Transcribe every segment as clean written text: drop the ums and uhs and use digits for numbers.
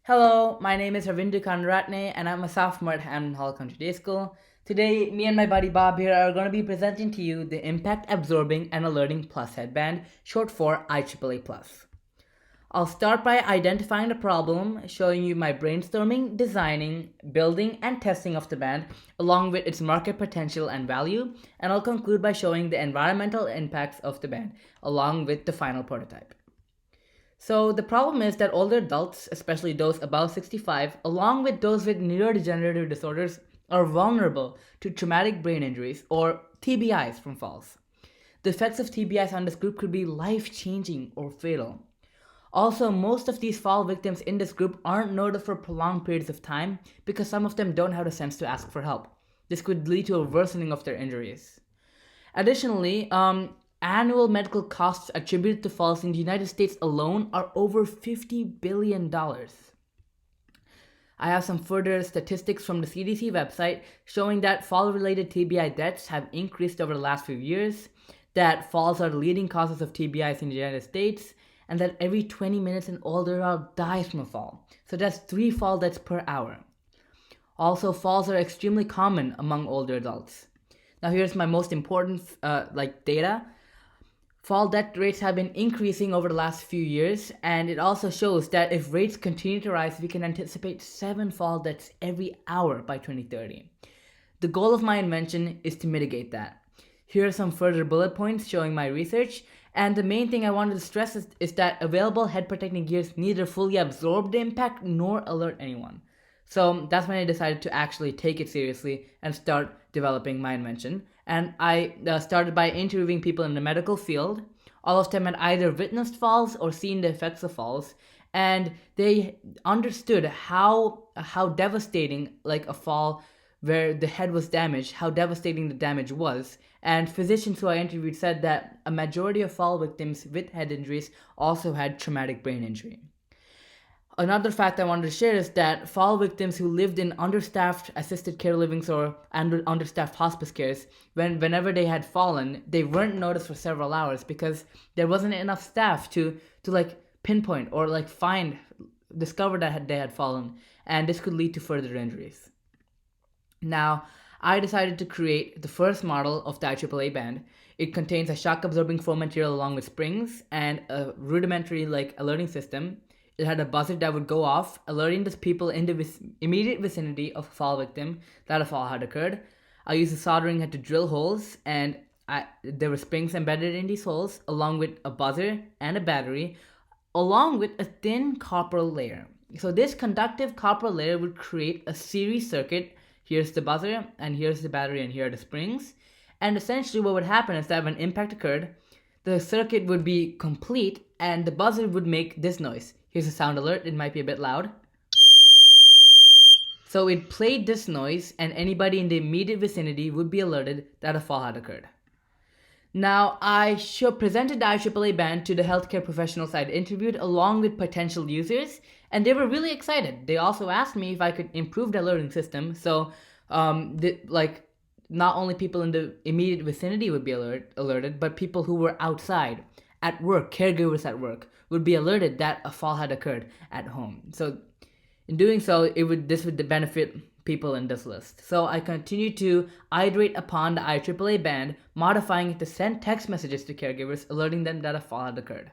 Hello, my name is Ravindu Karunaratne and I'm a sophomore at Hamden Hall Country Day School. Today, me and my buddy Bob here are going to be presenting to you the Impact Absorbing and Alerting Plus headband, short for iAAA-Plus. I'll start by identifying the problem, showing you my brainstorming, designing, building, and testing of the band, along with its market potential and value, and I'll conclude by showing the environmental impacts of the band, along with the final prototype. So the problem is that older adults, especially those above 65, along with those with neurodegenerative disorders, are vulnerable to traumatic brain injuries or TBIs from falls. The effects of TBIs on this group could be life-changing or fatal. Also, most of these fall victims in this group aren't noted for prolonged periods of time because some of them don't have the sense to ask for help. This could lead to a worsening of their injuries. Additionally, annual medical costs attributed to falls in the United States alone are over $50 billion. I have some further statistics from the CDC website showing that fall related TBI deaths have increased over the last few years, that falls are the leading causes of TBIs in the United States, and that every 20 minutes an older adult dies from a fall. So that's 3 fall deaths per hour. Also, falls are extremely common among older adults. Now here's my most important data. Fall death rates have been increasing over the last few years, and it also shows that if rates continue to rise, we can anticipate 7 fall deaths every hour by 2030. The goal of my invention is to mitigate that. Here are some further bullet points showing my research, and the main thing I wanted to stress is that available head protecting gears neither fully absorb the impact nor alert anyone. So that's when I decided to actually take it seriously and start developing my invention. And I started by interviewing people in the medical field. All of them had either witnessed falls or seen the effects of falls, and they understood how devastating like a fall where the head was damaged, how devastating the damage was. And physicians who I interviewed said that a majority of fall victims with head injuries also had traumatic brain injury. Another fact I wanted to share is that fall victims who lived in understaffed assisted care livings or understaffed hospice cares, whenever they had fallen, they weren't noticed for several hours because there wasn't enough staff to pinpoint or discover that they had fallen, and this could lead to further injuries. Now, I decided to create the first model of the IAAA band. It contains a shock absorbing foam material along with springs and a rudimentary alerting system. It had a buzzer that would go off, alerting the people in the immediate vicinity of a fall victim that a fall had occurred. I used a soldering head to drill holes, and there were springs embedded in these holes, along with a buzzer and a battery, along with a thin copper layer. So this conductive copper layer would create a series circuit. Here's the buzzer, and here's the battery, and here are the springs. And essentially what would happen is that when impact occurred, the circuit would be complete, and the buzzer would make this noise. Here's a sound alert, it might be a bit loud. So it played this noise, and anybody in the immediate vicinity would be alerted that a fall had occurred. Now, I presented the IAAA band to the healthcare professionals I'd interviewed along with potential users, and they were really excited. They also asked me if I could improve the alerting system, so not only people in the immediate vicinity would be alerted, but people who were outside, at work, caregivers at work, would be alerted that a fall had occurred at home. So in doing so, this would benefit people in this list. So I continued to iterate upon the IAAA band, modifying it to send text messages to caregivers, alerting them that a fall had occurred.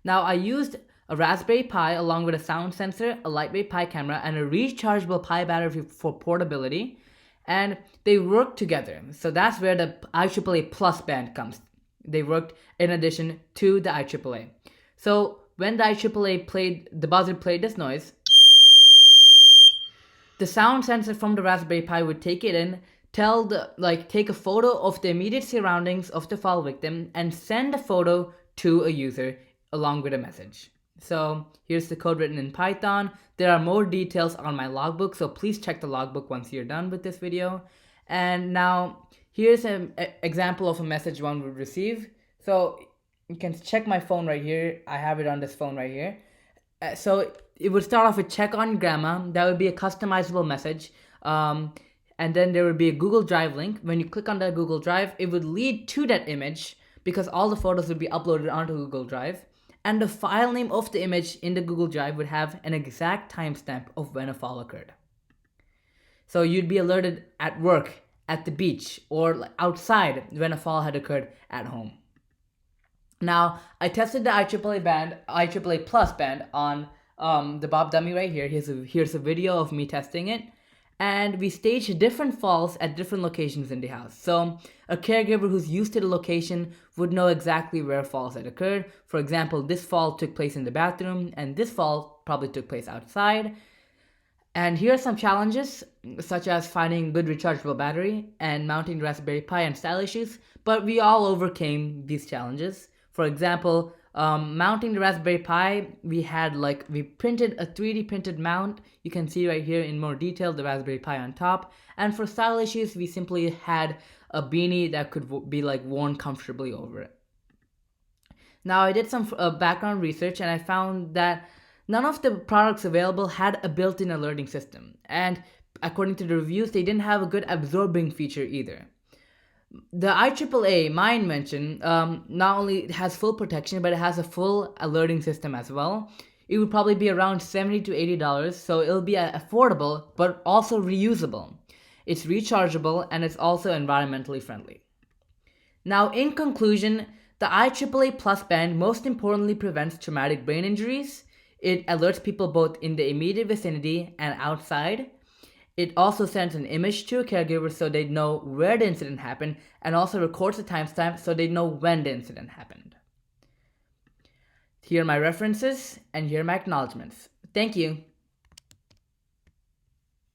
Now I used a Raspberry Pi along with a sound sensor, a lightweight Pi camera, and a rechargeable Pi battery for portability, and they worked together. So that's where the iAAA-Plus band comes. They worked in addition to the IAAA. So when the IAAA the buzzer played this noise, the sound sensor from the Raspberry Pi would take it in, take a photo of the immediate surroundings of the fall victim, and send the photo to a user along with a message. So here's the code written in Python. There are more details on my logbook, so please check the logbook once you're done with this video. And now here's an example of a message one would receive. So you can check my phone right here. I have it on this phone right here. So it would start off with check on grandma. That would be a customizable message. And then there would be a Google Drive link. When you click on that Google Drive, it would lead to that image because all the photos would be uploaded onto Google Drive. and the file name of the image in the Google Drive would have an exact timestamp of when a fall occurred. So you'd be alerted at work, at the beach, or outside when a fall had occurred at home. Now, I tested the iAAA-Plus band on the Bob dummy right here. Here's a video of me testing it. And we staged different falls at different locations in the house. So a caregiver who's used to the location would know exactly where falls had occurred. For example, this fall took place in the bathroom, and this fall probably took place outside. And here are some challenges, such as finding good rechargeable battery and mounting the Raspberry Pi and style issues, but we all overcame these challenges. For example, mounting the Raspberry Pi, we printed a 3D printed mount. You can see right here in more detail the Raspberry Pi on top. And for style issues, we simply had a beanie that could be worn comfortably over it. Now, I did some background research, and I found that none of the products available had a built-in alerting system. And according to the reviews, they didn't have a good absorbing feature either. The iAAA, my invention, not only has full protection, but it has a full alerting system as well. It would probably be around $70 to $80, so it'll be affordable, but also reusable. It's rechargeable, and it's also environmentally friendly. Now, in conclusion, the iAAA-Plus band most importantly prevents traumatic brain injuries. It alerts people both in the immediate vicinity and outside. It also sends an image to a caregiver so they know where the incident happened, and also records the timestamp so they know when the incident happened. Here are my references, and here are my acknowledgements. Thank you.